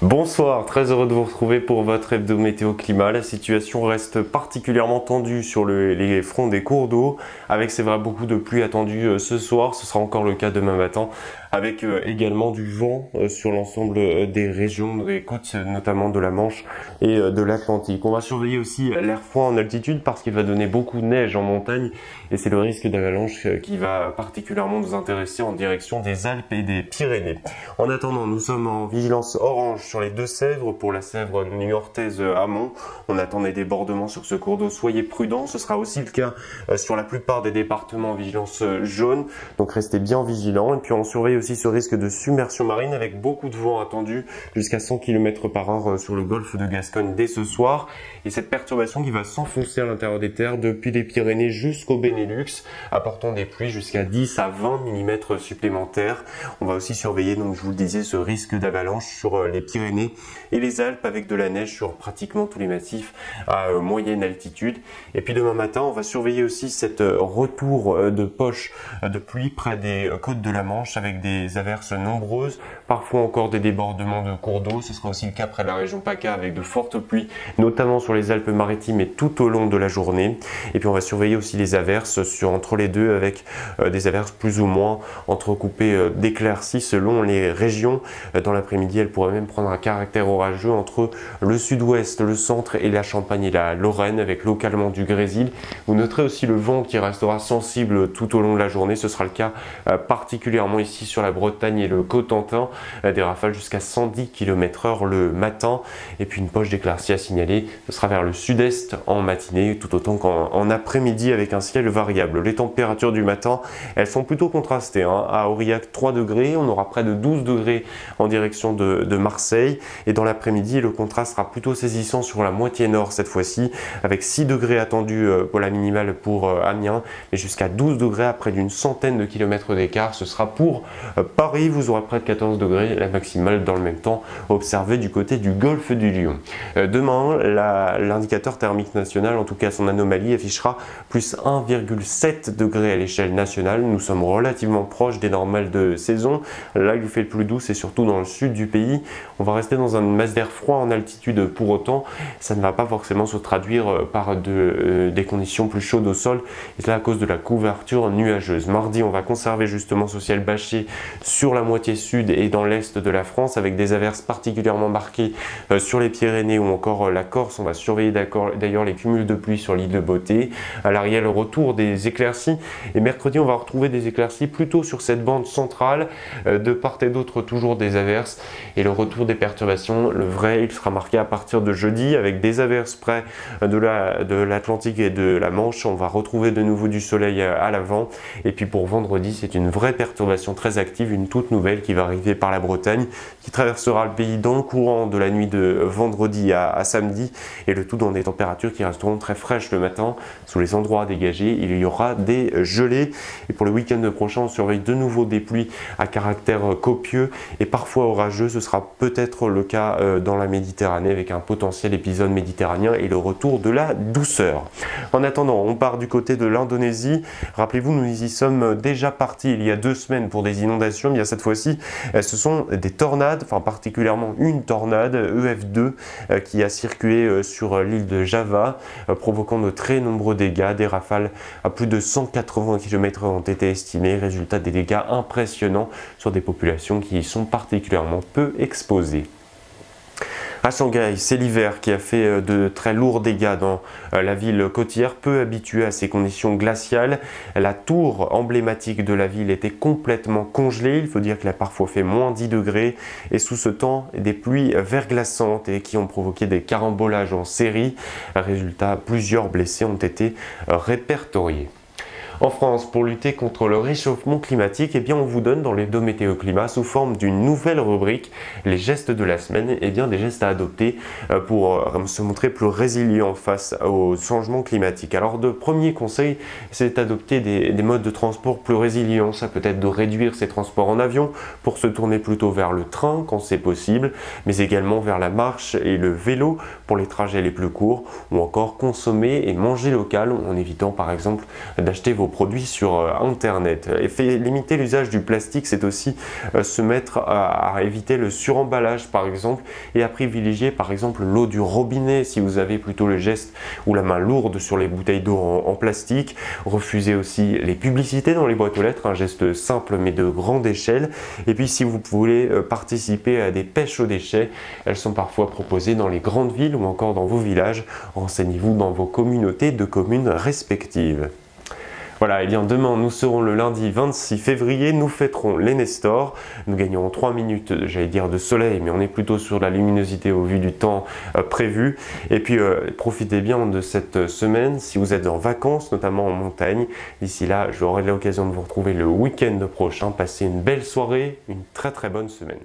Bonsoir, très heureux de vous retrouver pour votre hebdo météo climat. La situation reste particulièrement tendue sur les fronts des cours d'eau, avec c'est vrai beaucoup de pluie attendue ce soir. Ce sera encore le cas demain matin, avec également du vent sur l'ensemble des régions, des côtes, notamment de la Manche et de l'Atlantique. On va surveiller aussi l'air froid en altitude parce qu'il va donner beaucoup de neige en montagne et c'est le risque d'avalanche qui va particulièrement nous intéresser en direction des Alpes et des Pyrénées. En attendant, nous sommes en vigilance orange sur les Deux-Sèvres pour la Sèvre niortaise amont. On attend des débordements sur ce cours d'eau, soyez prudents. Ce sera aussi le cas sur la plupart des départements en vigilance jaune, donc restez bien vigilants. Et puis on surveille aussi ce risque de submersion marine avec beaucoup de vent attendu jusqu'à 100 km/h sur le golfe de Gascogne dès ce soir. Et cette perturbation qui va s'enfoncer à l'intérieur des terres depuis les Pyrénées jusqu'au Benelux, apportant des pluies jusqu'à 10 à 20 mm supplémentaires. On va aussi surveiller, donc je vous le disais, ce risque d'avalanche sur les Pyrénées et les Alpes avec de la neige sur pratiquement tous les massifs à moyenne altitude. Et puis demain matin, on va surveiller aussi cette retour de poche de pluie près des côtes de la Manche avec des averses nombreuses, parfois encore des débordements de cours d'eau. Ce sera aussi le cas près de la région PACA avec de fortes pluies, notamment sur les Alpes-Maritimes et tout au long de la journée. Et puis on va surveiller aussi les averses entre les deux avec des averses plus ou moins entrecoupées d'éclaircies selon les régions. Dans l'après-midi, elles pourraient même prendre un caractère orageux entre le sud-ouest, le centre et la Champagne et la Lorraine avec localement du grésil. Vous noterez aussi le vent qui restera sensible tout au long de la journée. Ce sera le cas particulièrement ici sur la Bretagne et le Cotentin. Des rafales jusqu'à 110 km/h le matin. Et puis une poche d'éclaircies à signaler. Ce sera vers le sud-est en matinée, tout autant qu'en après-midi avec un ciel variable. Les températures du matin, elles sont plutôt contrastées. À Aurillac, 3 degrés. On aura près de 12 degrés en direction de Marseille. Et dans l'après-midi, le contraste sera plutôt saisissant sur la moitié nord cette fois-ci, avec 6 degrés attendus pour la minimale pour Amiens, mais jusqu'à 12 degrés à près d'une centaine de kilomètres d'écart. Ce sera pour Paris. Vous aurez près de 14 degrés, la maximale dans le même temps observée du côté du golfe du Lion. Demain, l'indicateur thermique national, en tout cas son anomalie, affichera plus 1,7 degrés à l'échelle nationale. Nous sommes relativement proches des normales de saison. Là, il vous fait le plus doux, c'est surtout dans le sud du pays. On va rester dans une masse d'air froid en altitude pour autant. Ça ne va pas forcément se traduire par des conditions plus chaudes au sol, et cela à cause de la couverture nuageuse. Mardi, on va conserver justement ce ciel bâché sur la moitié sud et dans l'est de la France, avec des averses particulièrement marquées sur les Pyrénées ou encore la Corse. On va surveiller d'ailleurs les cumuls de pluie sur l'île de Beauté. À l'arrière, le retour des éclaircies. Et mercredi, on va retrouver des éclaircies plutôt sur cette bande centrale. De part et d'autre, toujours des averses. Et le retour des perturbations, le vrai, il sera marqué à partir de jeudi avec des averses près de l'Atlantique et de la Manche. On va retrouver de nouveau du soleil à l'avant. Et puis pour vendredi, c'est une vraie perturbation très active, une toute nouvelle qui va arriver par la Bretagne, qui traversera le pays dans le courant de la nuit de vendredi à samedi. Et le tout dans des températures qui resteront très fraîches le matin. Sous les endroits dégagés, il y aura des gelées. Et pour le week-end prochain, on surveille de nouveau des pluies à caractère copieux et parfois orageux. Ce sera peut-être le cas dans la Méditerranée avec un potentiel épisode méditerranéen et le retour de la douceur. En attendant, on part du côté de l'Indonésie. Rappelez-vous, nous y sommes déjà partis il y a 2 semaines pour des inondations. Bien cette fois-ci, ce sont des tornades, enfin particulièrement une tornade EF2 qui a circulé sur l'île de Java, provoquant de très nombreux dégâts. Des rafales à plus de 180 km/h ont été estimées. Résultat, des dégâts impressionnants sur des populations qui y sont particulièrement peu exposées. À Shanghai, c'est l'hiver qui a fait de très lourds dégâts dans la ville côtière, peu habituée à ces conditions glaciales. La tour emblématique de la ville était complètement congelée. Il faut dire qu'il a parfois fait moins 10 degrés. Et sous ce temps, des pluies verglaçantes et qui ont provoqué des carambolages en série. Résultat, plusieurs blessés ont été répertoriés. En France, pour lutter contre le réchauffement climatique, eh bien, on vous donne dans l'hebdo météo climat sous forme d'une nouvelle rubrique, les gestes de la semaine, eh bien, des gestes à adopter pour se montrer plus résilient face au changement climatique. Alors, de premier conseil, c'est d'adopter des modes de transport plus résilients. Ça peut être de réduire ses transports en avion pour se tourner plutôt vers le train quand c'est possible, mais également vers la marche et le vélo pour les trajets les plus courts, ou encore consommer et manger local en évitant par exemple d'acheter vos produits sur internet. Et limiter l'usage du plastique, c'est aussi se mettre à éviter le suremballage par exemple, et à privilégier par exemple l'eau du robinet si vous avez plutôt le geste ou la main lourde sur les bouteilles d'eau en plastique. Refusez aussi les publicités dans les boîtes aux lettres, un geste simple mais de grande échelle. Et puis si vous voulez participer à des pêches aux déchets, elles sont parfois proposées dans les grandes villes ou encore dans vos villages. Renseignez-vous dans vos communautés de communes respectives. Voilà, et bien demain nous serons le lundi 26 février, nous fêterons les Nestors, nous gagnerons 3 minutes, j'allais dire de soleil, mais on est plutôt sur la luminosité au vu du temps prévu. Et puis profitez bien de cette semaine si vous êtes en vacances, notamment en montagne. D'ici là, j'aurai l'occasion de vous retrouver le week-end prochain. Passez une belle soirée, une très bonne semaine.